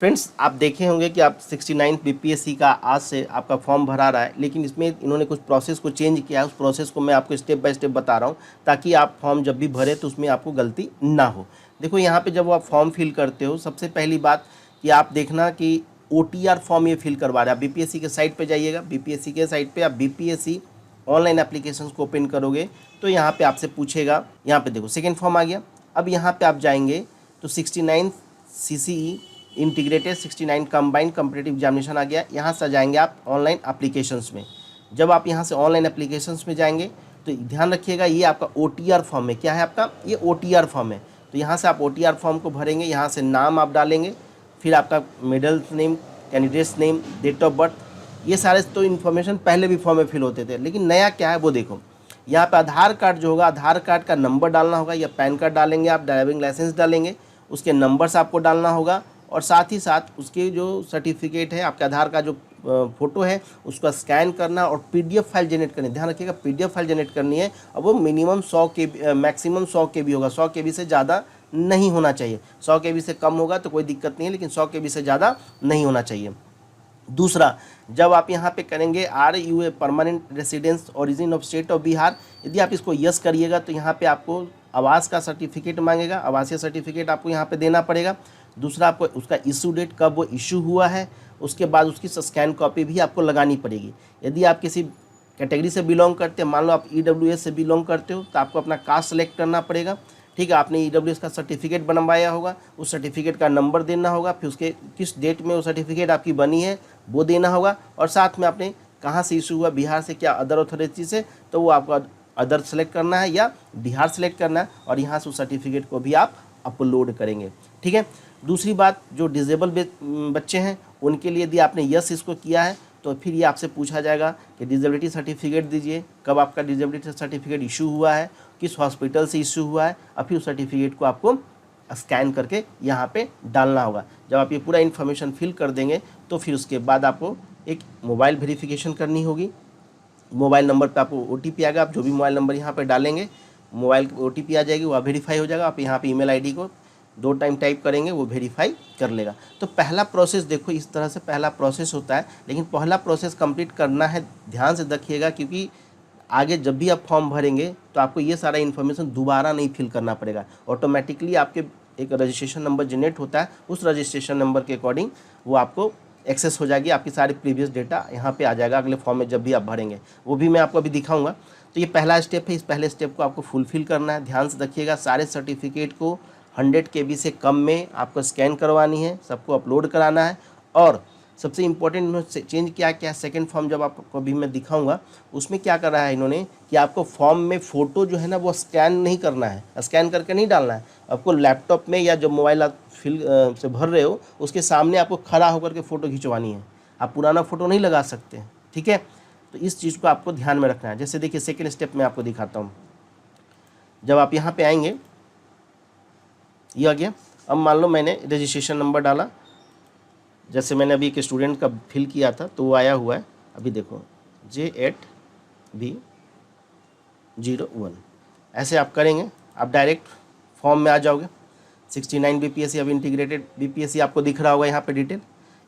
Friends, आप देखे होंगे कि आप 69 बीपीएससी का आज से आपका फॉर्म भरा रहा है, लेकिन इसमें इन्होंने कुछ प्रोसेस को चेंज किया है। उस प्रोसेस को मैं आपको स्टेप बाय स्टेप बता रहा हूँ ताकि आप फॉर्म जब भी भरे तो उसमें आपको गलती ना हो। देखो, यहाँ पे जब आप फॉर्म फिल करते हो, सबसे पहली बात कि आप देखना कि OTR फॉर्म ये फिल करवा रहे हैं। आप बीपीएससी के साइट पर जाइएगा। बीपीएससी के साइट पर आप बीपीएससी ऑनलाइन एप्लीकेशन को ओपन करोगे तो यहाँ पे आपसे पूछेगा। यहाँ पे देखो सेकेंड फॉर्म आ गया। अब यहाँ पे आप जाएंगे तो 69 CCE integrated 69 combined competitive examination आ गया। यहाँ से जाएंगे आप ऑनलाइन एप्लीकेशंस में। जब आप यहाँ से ऑनलाइन एप्लीकेशंस में जाएंगे तो ध्यान रखिएगा, ये आपका OTR फॉर्म है। क्या है आपका? ये OTR फॉर्म है। तो यहाँ से आप OTR फॉर्म को भरेंगे। यहाँ से नाम आप डालेंगे, फिर आपका middle name, candidates name, date of birth, ये सारे तो इन्फॉर्मेशन पहले भी फॉर्म में फिल होते थे, लेकिन नया क्या है वो देखो। यहाँ पे आधार कार्ड जो होगा, आधार कार्ड का नंबर डालना होगा, या पैन कार्ड डालेंगे आप, ड्राइविंग लाइसेंस डालेंगे, उसके नंबर्स आपको डालना होगा, और साथ ही साथ उसके जो सर्टिफिकेट है, आपके आधार का जो फोटो है उसका स्कैन करना और PDF फाइल जनरेट करनी। ध्यान रखिएगा, PDF फाइल जनरेट करनी है। अब वो मिनिमम 100 KB, मैक्सिमम 100 KB होगा। 100 KB से ज़्यादा नहीं होना चाहिए। 100 KB से कम होगा तो कोई दिक्कत नहीं है, लेकिन 100 KB से ज़्यादा नहीं होना चाहिए। दूसरा, जब आप यहाँ पे करेंगे are you a permanent residence origin of state of Bihar, यदि आप इसको यस करिएगा तो यहाँ पे आपको आवास का सर्टिफिकेट मांगेगा। आवासीय सर्टिफिकेट आपको यहाँ पे देना पड़ेगा। दूसरा, आपको उसका इशू डेट, कब वो इशू हुआ है, उसके बाद उसकी स्कैन कॉपी भी आपको लगानी पड़ेगी। यदि आप किसी कैटेगरी से बिलोंग करते हैं, मान लो आप EWS से बिलोंग करते हो, तो आपको अपना कास्ट सेलेक्ट करना पड़ेगा। ठीक है, आपने EWS का सर्टिफिकेट बनवाया होगा, उस सर्टिफिकेट का नंबर देना होगा, फिर उसके किस डेट में वो सर्टिफिकेट आपकी बनी है वो देना होगा, और साथ में आपने कहाँ से इशू हुआ, बिहार से क्या अदर अथॉरिटी से, तो वो आपको अदर सेलेक्ट करना है या बिहार सेलेक्ट करना है, और यहाँ से उस सर्टिफिकेट को भी आप अपलोड करेंगे। ठीक है। दूसरी बात, जो डिजेबल बच्चे हैं उनके लिए यदि आपने यस इसको किया है तो फिर ये आपसे पूछा जाएगा कि डिजेबिलिटी सर्टिफिकेट दीजिए, कब आपका डिजेबिलिटी सर्टिफिकेट इशू हुआ है, किस हॉस्पिटल से इशू हुआ है, और फिर उस सर्टिफिकेट को आपको स्कैन करके यहाँ पे डालना होगा। जब आप ये पूरा इन्फॉर्मेशन फिल कर देंगे तो फिर उसके बाद आपको एक मोबाइल वेरिफिकेशन करनी होगी। मोबाइल नंबर पे आपको OTP आएगा। आप जो भी मोबाइल नंबर यहाँ पे डालेंगे, मोबाइल OTP आ जाएगी, वह वेरीफाई हो जाएगा। आप यहाँ पे ईमेल ID को 2 टाइम टाइप करेंगे, वो वेरीफाई कर लेगा। तो पहला प्रोसेस देखो, इस तरह से पहला प्रोसेस होता है, लेकिन पहला प्रोसेस कंप्लीट करना है। ध्यान से देखिएगा, क्योंकि आगे जब भी आप फॉर्म भरेंगे तो आपको ये सारा इन्फॉर्मेशन दोबारा नहीं फिल करना पड़ेगा। ऑटोमेटिकली आपके एक रजिस्ट्रेशन नंबर जनरेट होता है, उस रजिस्ट्रेशन नंबर के अकॉर्डिंग वो आपको एक्सेस हो जाएगी। आपकी सारी प्रीवियस डेटा यहाँ पे आ जाएगा अगले फॉर्म में जब भी आप भरेंगे। वो भी मैं आपको अभी दिखाऊंगा। तो ये पहला स्टेप है, इस पहले स्टेप को आपको फुलफिल करना है। ध्यान से देखिएगा, सारे सर्टिफिकेट को 100 KB से कम में आपको स्कैन करवानी है, सबको अपलोड कराना है। और सबसे इम्पोर्टेंट इन्होंने चेंज क्या क्या, सेकंड फॉर्म जब आपको अभी मैं दिखाऊंगा उसमें क्या कर रहा है इन्होंने कि आपको फॉर्म में फ़ोटो जो है ना वो स्कैन नहीं करना है, स्कैन करके नहीं डालना है। आपको लैपटॉप में या जो मोबाइल आप फिल से भर रहे हो उसके सामने आपको खड़ा होकर के फ़ोटो खिंचवानी है। आप पुराना फ़ोटो नहीं लगा सकते। ठीक है, तो इस चीज़ को आपको ध्यान में रखना है। जैसे देखिए, सेकेंड स्टेप में आपको दिखाता हूँ। जब आप यहाँ पर आएंगे, ये आ गया। अब मान लो मैंने रजिस्ट्रेशन नंबर डाला, जैसे मैंने अभी एक स्टूडेंट का फिल किया था तो वो आया हुआ है। अभी देखो J8B01, ऐसे आप करेंगे, आप डायरेक्ट फॉर्म में आ जाओगे। 69 BPSC, अब इंटीग्रेटेड BPSC आपको दिख रहा होगा यहाँ पे डिटेल।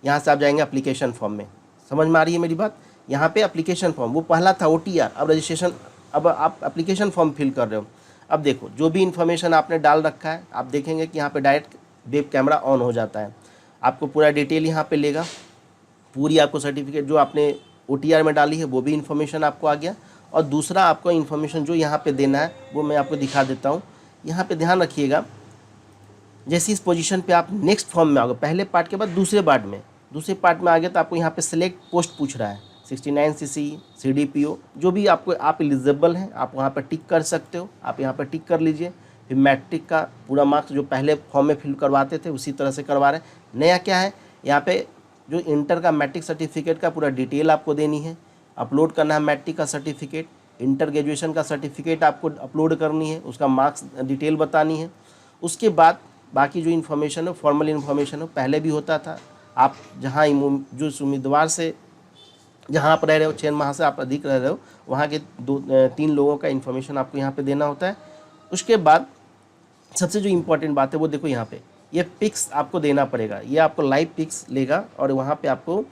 यहाँ से आप जाएंगे एप्लीकेशन फॉर्म में। समझ में आ रही है मेरी बात? यहाँ पे एप्लीकेशन फॉर्म, वो पहला था OTR, अब रजिस्ट्रेशन, अब आप एप्लीकेशन फॉर्म फिल कर रहे हो। अब देखो, जो भी इन्फॉर्मेशन आपने डाल रखा है, आप देखेंगे कि यहाँ पे डायरेक्ट वेब कैमरा ऑन हो जाता है। आपको पूरा डिटेल यहाँ पे लेगा, पूरी आपको सर्टिफिकेट जो आपने OTR में डाली है वो भी इन्फॉर्मेशन आपको आ गया। और दूसरा आपको इन्फॉर्मेशन जो यहाँ पे देना है वो मैं आपको दिखा देता हूँ। यहाँ पे ध्यान रखिएगा, जैसे इस पोजीशन पे आप नेक्स्ट फॉर्म में आओगे, पहले पार्ट के बाद दूसरे पार्ट में आ गया तो आपको यहाँ पे सिलेक्ट पोस्ट पूछ रहा है। 69 CCE, CDPO, जो भी आपको आप एलिजिबल हैं आप वहाँ पर टिक कर सकते हो। आप यहाँ पर टिक कर लीजिए। फिर मैट्रिक का पूरा मार्क्स जो पहले फॉर्म में फिल करवाते थे उसी तरह से करवा रहे हैं। नया क्या है, यहाँ पे जो इंटर का मैट्रिक सर्टिफिकेट का पूरा डिटेल आपको देनी है, अपलोड करना है। मैट्रिक का सर्टिफिकेट, इंटर ग्रेजुएशन का सर्टिफिकेट आपको अपलोड करनी है, उसका मार्क्स डिटेल बतानी है। उसके बाद बाकी जो इन्फॉर्मेशन है, फॉर्मल इन्फॉर्मेशन हो, पहले भी होता था। आप जहाँ जो उम्मीदवार से जहाँ आप रह रहे हो, 6 माह से आप अधिक रह रहे हो, वहाँ के 2-3 लोगों का इन्फॉर्मेशन आपको यहाँ पे देना होता है। उसके बाद सबसे जो इम्पोर्टेंट बात है वो देखो, यहाँ पे ये पिक्स आपको देना पड़ेगा, ये आपको लाइव पिक्स लेगा और वहाँ पे आपको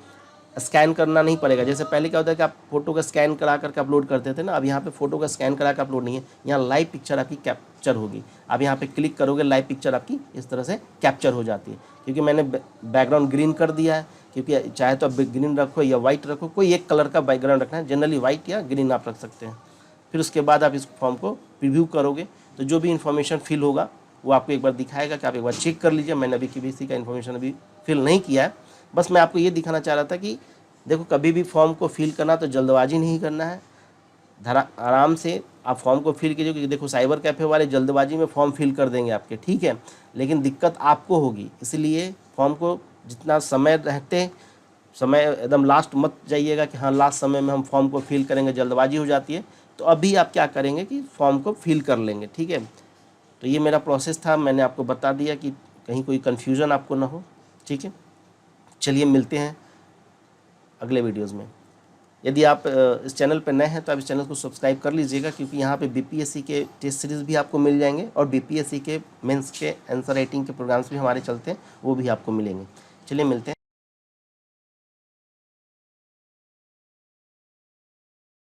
स्कैन करना नहीं पड़ेगा। जैसे पहले क्या होता है कि आप फोटो का स्कैन करा करके अपलोड करते थे ना, अब यहाँ पे फोटो का स्कैन करा कर अपलोड नहीं है, यहाँ लाइव पिक्चर आपकी कैप्चर होगी। आप यहाँ पे क्लिक करोगे, लाइव पिक्चर आपकी इस तरह से कैप्चर हो जाती है। क्योंकि मैंने बैकग्राउंड ग्रीन कर दिया है, क्योंकि चाहे तो आप ग्रीन रखो या वाइट रखो, कोई एक कलर का बैकग्राउंड रखना है, जनरली वाइट या ग्रीन आप रख सकते हैं। फिर उसके बाद आप इस फॉर्म को प्रीव्यू करोगे तो जो भी इन्फॉर्मेशन फिल होगा वो आपको एक बार दिखाएगा कि आप एक बार चेक कर लीजिए। मैंने अभी किसी का इन्फॉर्मेशन अभी फिल नहीं किया है, बस मैं आपको ये दिखाना चाह रहा था कि देखो कभी भी फॉर्म को फिल करना तो जल्दबाजी नहीं करना है, आराम से आप फॉर्म को फिल कीजिए। क्योंकि देखो साइबर कैफ़े वाले जल्दबाजी में फॉर्म फिल कर देंगे आपके, ठीक है, लेकिन दिक्कत आपको होगी। इसलिए फॉर्म को जितना समय रहते समय एकदम लास्ट मत जाइएगा कि हाँ लास्ट समय में हम फॉर्म को फिल करेंगे, जल्दबाजी हो जाती है। तो अभी आप क्या करेंगे कि फॉर्म को फिल कर लेंगे, ठीक है। तो ये मेरा प्रोसेस था, मैंने आपको बता दिया कि कहीं कोई कन्फ्यूज़न आपको ना हो, ठीक है। चलिए मिलते हैं अगले वीडियोज़ में। यदि आप इस चैनल पर नए हैं तो आप इस चैनल को सब्सक्राइब कर लीजिएगा, क्योंकि यहाँ पे बीपीएससी के टेस्ट सीरीज़ भी आपको मिल जाएंगे और बीपीएससी के मेंस के आंसर राइटिंग के प्रोग्राम्स भी हमारे चलते हैं, वो भी आपको मिलेंगे। चलिए मिलते हैं।